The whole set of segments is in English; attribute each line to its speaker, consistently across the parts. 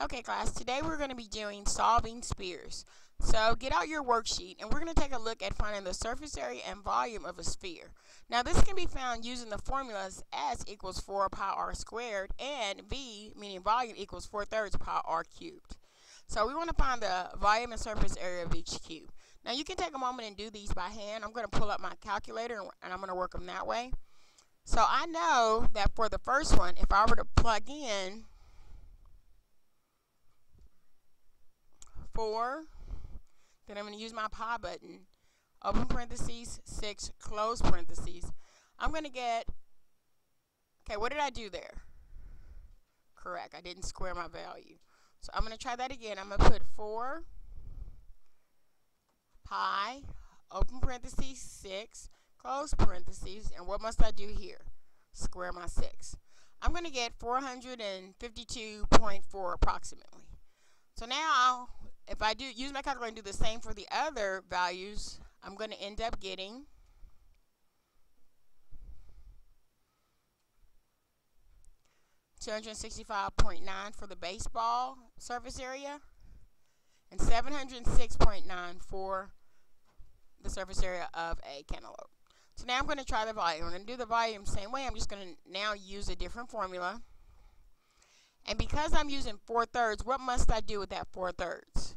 Speaker 1: Okay class, today we're going to be doing solving spheres. So get out your worksheet and we're going to take a look at finding the surface area and volume of a sphere. Now this can be found using the formulas S equals 4 pi r squared and V, meaning volume, equals 4/3 pi r cubed. So we want to find the volume and surface area of each cube. Now you can take a moment and do these by hand. I'm going to pull up my calculator and I'm going to work them that way. So I know that for the first one, if I were to plug in 4, then I'm going to use my pi button, open parentheses, 6, close parentheses. I'm going to get, okay, what did I do there? Correct, I didn't square my value. So I'm going to try that again. I'm going to put 4 pi, open parentheses, 6, close parentheses, and what must I do here? Square my 6. I'm going to get 452.4 approximately. So now, if I do use my calculator and do the same for the other values, I'm going to end up getting 265.9 for the baseball surface area and 706.9 for the surface area of a cantaloupe. So now I'm going to try the volume. I'm going to do the volume same way. I'm just going to now use a different formula. And because I'm using 4/3, what must I do with that 4/3?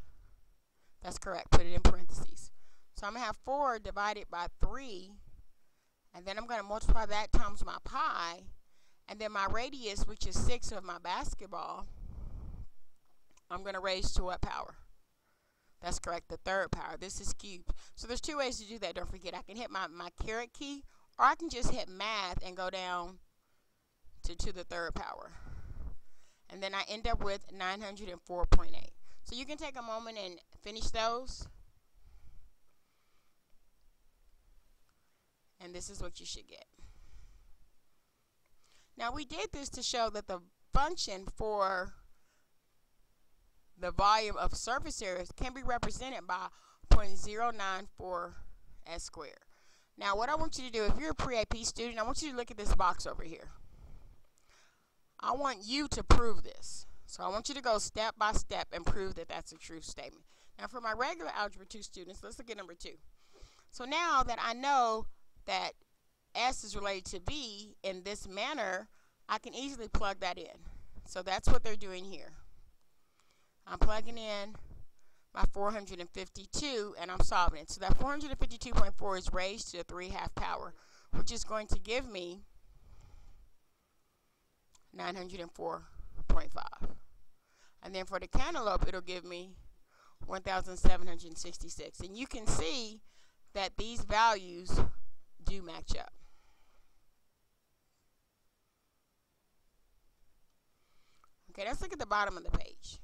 Speaker 1: That's correct. Put it in parentheses. So I'm going to have 4 divided by 3. And then I'm going to multiply that times my pi. And then my radius, which is 6 of my basketball, I'm going to raise to what power? That's correct, the 3rd power. This is cubed. So there's 2 ways to do that. Don't forget, I can hit my caret key, or I can just hit math and go down to the 3rd power. And then I end up with 904.8. So you can take a moment and finish those. And this is what you should get. Now we did this to show that the function for the volume of surface areas can be represented by 0.094 s squared. Now what I want you to do, if you're a pre-AP student, I want you to look at this box over here. I want you to prove this. So I want you to go step by step and prove that that's a true statement. Now for my regular Algebra 2 students, let's look at number 2. So now that I know that S is related to V in this manner, I can easily plug that in. So that's what they're doing here. I'm plugging in my 452 and I'm solving it. So that 452.4 is raised to the 3/2 power, which is going to give me 904.5. And then for the cantaloupe, it'll give me 1,766. And you can see that these values do match up. Okay, let's look at the bottom of the page.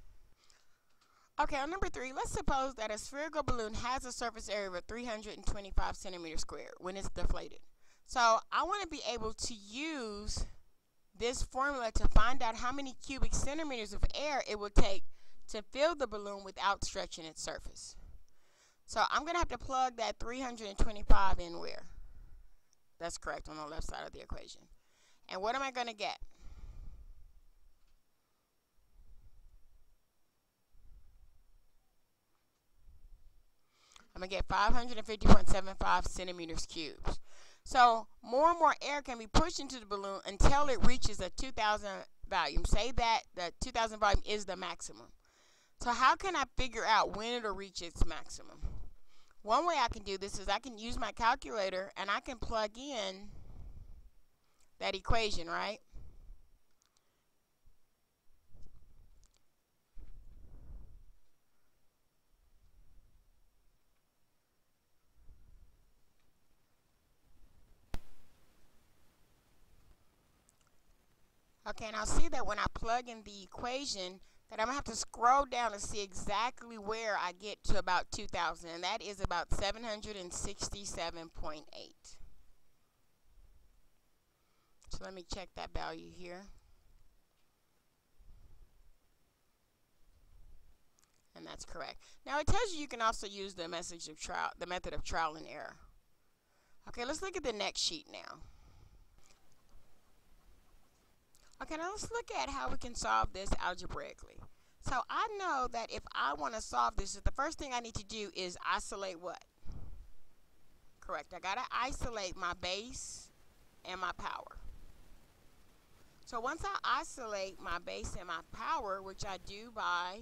Speaker 1: Okay, on number 3, let's suppose that a spherical balloon has a surface area of 325 centimeters squared when it's deflated. So I want to be able to use this formula to find out how many cubic centimeters of air it will take to fill the balloon without stretching its surface. So I'm going to have to plug that 325 in where? That's correct, on the left side of the equation. And what am I going to get? I'm going to get 550.75 centimeters cubed. So more and more air can be pushed into the balloon until it reaches a 2,000 volume. Say that the 2,000 volume is the maximum. So how can I figure out when it'll reach its maximum? One way I can do this is I can use my calculator and I can plug in that equation, right? Okay, and I'll see that when I plug in the equation that I'm going to have to scroll down to see exactly where I get to about 2,000, and that is about 767.8. So let me check that value here. And that's correct. Now it tells you can also use the method of trial and error. Okay, let's look at the next sheet now. Okay, now let's look at how we can solve this algebraically. So I know that if I want to solve this, the first thing I need to do is isolate what? Correct. I got to isolate my base and my power. So once I isolate my base and my power, which I do by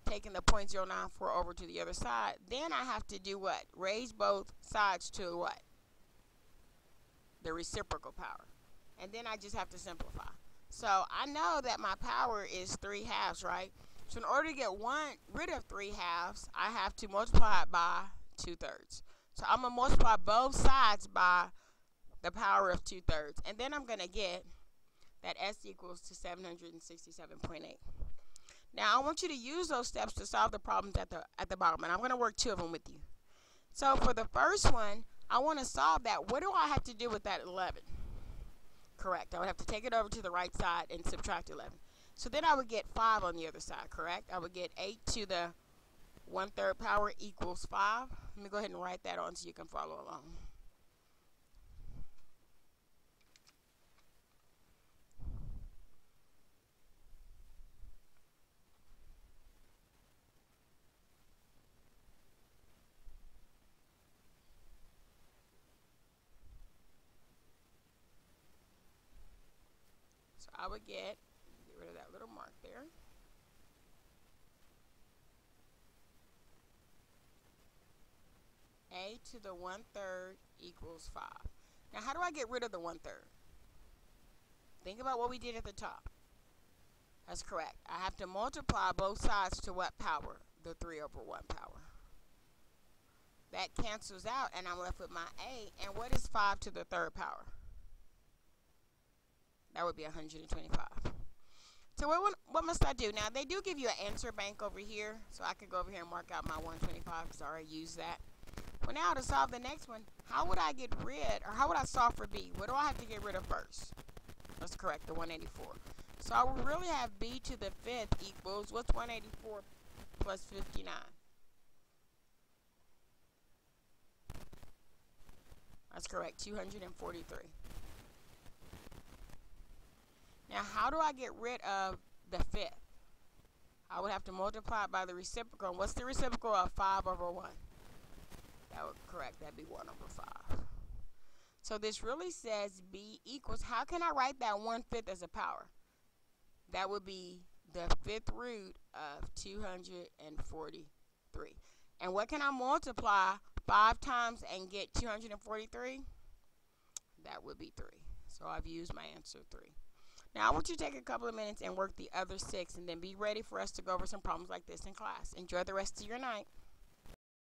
Speaker 1: taking the 0.094 over to the other side, then I have to do what? Raise both sides to what? The reciprocal power. And then I just have to simplify. So I know that my power is 3/2, right? So in order to get rid of 3/2, I have to multiply it by 2/3. So I'm going to multiply both sides by the power of 2/3. And then I'm going to get that S equals to 767.8. Now I want you to use those steps to solve the problems at the bottom. And I'm going to work 2 of them with you. So for the first one, I want to solve that. What do I have to do with that 11? Correct. I would have to take it over to the right side and subtract 11. So then I would get 5 on the other side, correct? I would get 8 to the 1/3 power equals 5. Let me go ahead and write that on so you can follow along. So I would get rid of that little mark there. A to the 1/3 equals 5. Now how do I get rid of the 1/3? Think about what we did at the top. That's correct. I have to multiply both sides to what power? The 3/1 power. That cancels out and I'm left with my A. And what is 5 to the 3rd power? That would be 125. So what must I do? Now, they do give you an answer bank over here. So I could go over here and mark out my 125 because I already used that. Well, now to solve the next one, how would I get rid, or how would I solve for B? What do I have to get rid of first? That's correct, the 184. So I would really have B to the 5th equals, what's 184 plus 59? That's correct, 243. Now, how do I get rid of the 5th? I would have to multiply it by the reciprocal. And what's the reciprocal of 5/1? That would correct. That'd be 1/5. So this really says B equals, how can I write that 1/5 as a power? That would be the 5th root of 243. And what can I multiply 5 times and get 243? That would be 3. So I've used my answer 3. Now I want you to take a couple of minutes and work the other 6 and then be ready for us to go over some problems like this in class. Enjoy the rest of your night.